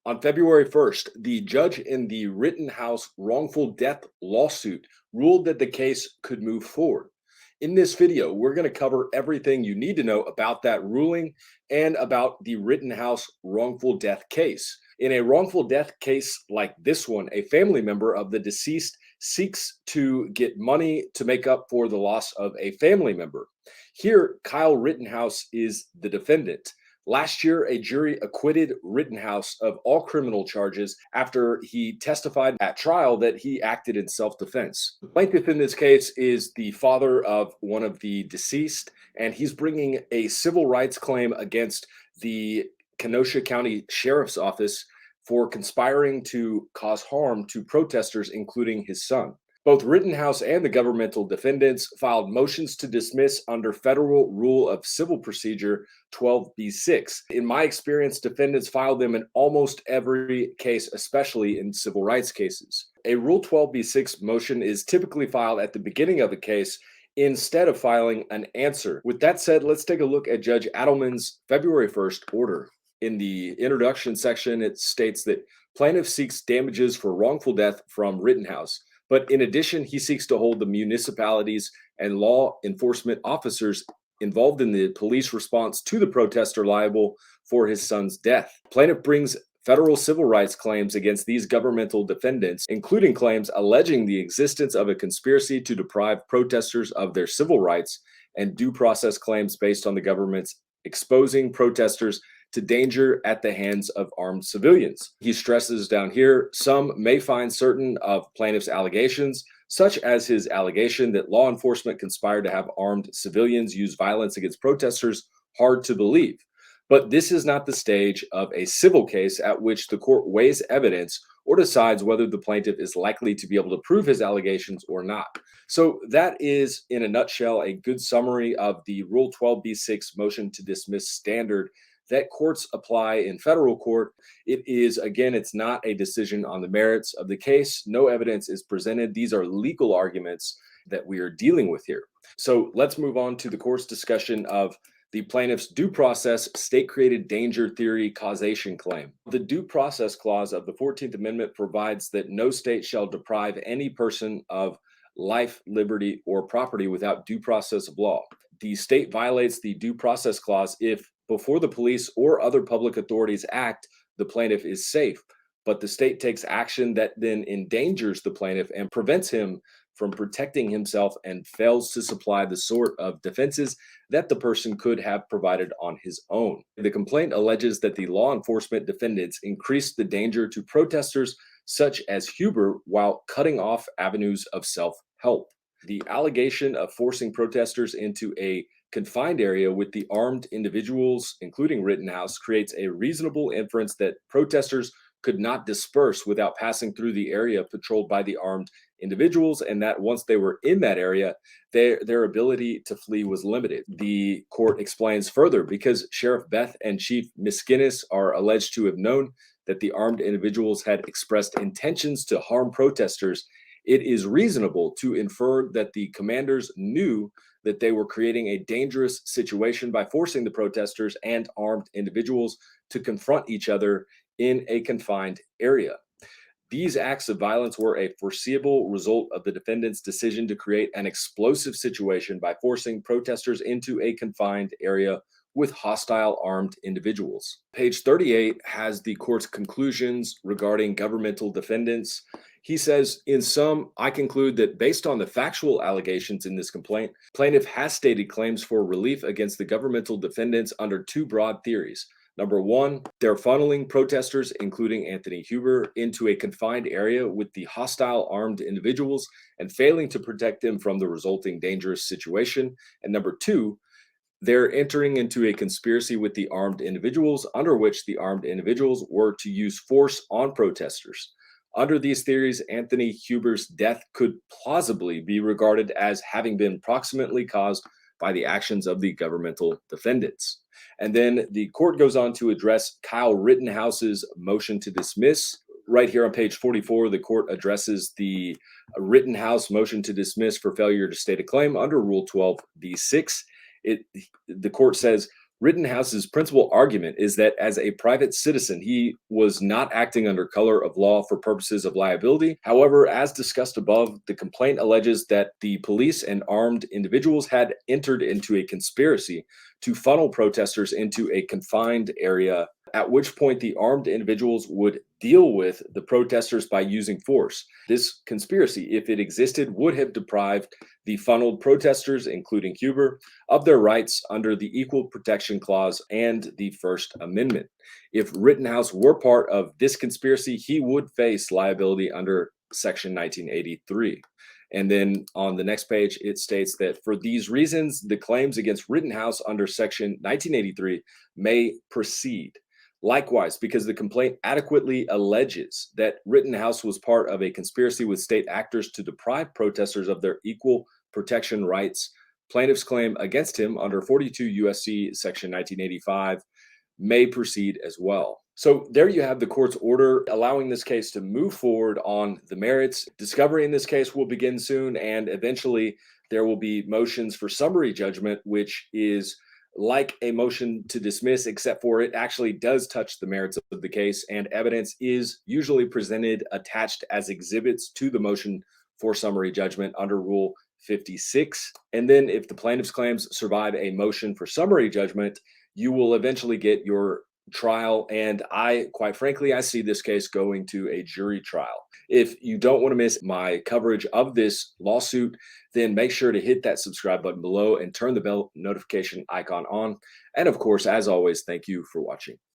On February 1st, the judge in the Rittenhouse wrongful death lawsuit ruled that the case could move forward. In this video, we're going to cover everything you need to know about that ruling and about the Rittenhouse wrongful death case. In a wrongful death case like this one, a family member of the deceased seeks to get money to make up for the loss of a family member. Here, Kyle Rittenhouse is the defendant. Last year, a jury acquitted Rittenhouse of all criminal charges after he testified at trial that he acted in self-defense. The plaintiff in this case is the father of one of the deceased, and he's bringing a civil rights claim against the Kenosha County Sheriff's Office for conspiring to cause harm to protesters, including his son. Both Rittenhouse and the governmental defendants filed motions to dismiss under Federal Rule of Civil Procedure 12b-6. In my experience, defendants filed them in almost every case, especially in civil rights cases. A Rule 12b-6 motion is typically filed at the beginning of a case instead of filing an answer. With that said, let's take a look at Judge Adelman's February 1st order. In the introduction section, it states that plaintiff seeks damages for wrongful death from Rittenhouse. But in addition, he seeks to hold the municipalities and law enforcement officers involved in the police response to the protester liable for his son's death. Plaintiff brings federal civil rights claims against these governmental defendants, including claims alleging the existence of a conspiracy to deprive protesters of their civil rights and due process claims based on the government's exposing protesters to danger at the hands of armed civilians. He stresses down here, some may find certain of plaintiff's allegations, such as his allegation that law enforcement conspired to have armed civilians use violence against protesters, hard to believe. But this is not the stage of a civil case at which the court weighs evidence or decides whether the plaintiff is likely to be able to prove his allegations or not. So that is, in a nutshell, a good summary of the Rule 12b-6 motion to dismiss standard that courts apply in federal court. It is, again, it's not a decision on the merits of the case. No evidence is presented. These are legal arguments that we are dealing with here. So let's move on to the court's discussion of the plaintiff's due process state-created danger theory causation claim. The due process clause of the 14th Amendment provides that no state shall deprive any person of life, liberty, or property without due process of law. The state violates the due process clause if, before the police or other public authorities act, the plaintiff is safe, but the state takes action that then endangers the plaintiff and prevents him from protecting himself and fails to supply the sort of defenses that the person could have provided on his own. The complaint alleges that the law enforcement defendants increased the danger to protesters such as Huber while cutting off avenues of self-help. The allegation of forcing protesters into a confined area with the armed individuals, including Rittenhouse, creates a reasonable inference that protesters could not disperse without passing through the area patrolled by the armed individuals, and that once they were in that area, their ability to flee was limited. The court explains further, because Sheriff Beth and Chief Miskinnis are alleged to have known that the armed individuals had expressed intentions to harm protesters, it is reasonable to infer that the commanders knew that they were creating a dangerous situation by forcing the protesters and armed individuals to confront each other in a confined area. These acts of violence were a foreseeable result of the defendant's decision to create an explosive situation by forcing protesters into a confined area with hostile armed individuals. Page 38 has the court's conclusions regarding governmental defendants. He says, in sum, I conclude that based on the factual allegations in this complaint, plaintiff has stated claims for relief against the governmental defendants under two broad theories. Number one, they're funneling protesters, including Anthony Huber, into a confined area with the hostile armed individuals and failing to protect them from the resulting dangerous situation. And number two, they're entering into a conspiracy with the armed individuals under which the armed individuals were to use force on protesters. Under these theories, Anthony Huber's death could plausibly be regarded as having been proximately caused by the actions of the governmental defendants. And then the court goes on to address Kyle Rittenhouse's motion to dismiss. Right here on page 44, the court addresses the Rittenhouse motion to dismiss for failure to state a claim under Rule 12b-6. The court says, Rittenhouse's principal argument is that as a private citizen, he was not acting under color of law for purposes of liability. However, as discussed above, the complaint alleges that the police and armed individuals had entered into a conspiracy to funnel protesters into a confined area, at which point the armed individuals would deal with the protesters by using force. This conspiracy, if it existed, would have deprived the funneled protesters, including Huber, of their rights under the Equal Protection Clause and the First Amendment. If Rittenhouse were part of this conspiracy, he would face liability under Section 1983. And then on the next page, it states that for these reasons, the claims against Rittenhouse under Section 1983 may proceed. Likewise, because the complaint adequately alleges that Rittenhouse was part of a conspiracy with state actors to deprive protesters of their equal protection rights, plaintiff's claim against him under 42 U.S.C. Section 1985 may proceed as well. So there you have the court's order allowing this case to move forward on the merits. Discovery in this case will begin soon, and eventually there will be motions for summary judgment, which is like a motion to dismiss, except for it actually does touch the merits of the case, and evidence is usually presented attached as exhibits to the motion for summary judgment under Rule 56. And then if the plaintiff's claims survive a motion for summary judgment, you will eventually get your trial. And quite frankly, I see this case going to a jury trial. If you don't want to miss my coverage of this lawsuit, then make sure to hit that subscribe button below and turn the bell notification icon on. And of course, as always, thank you for watching.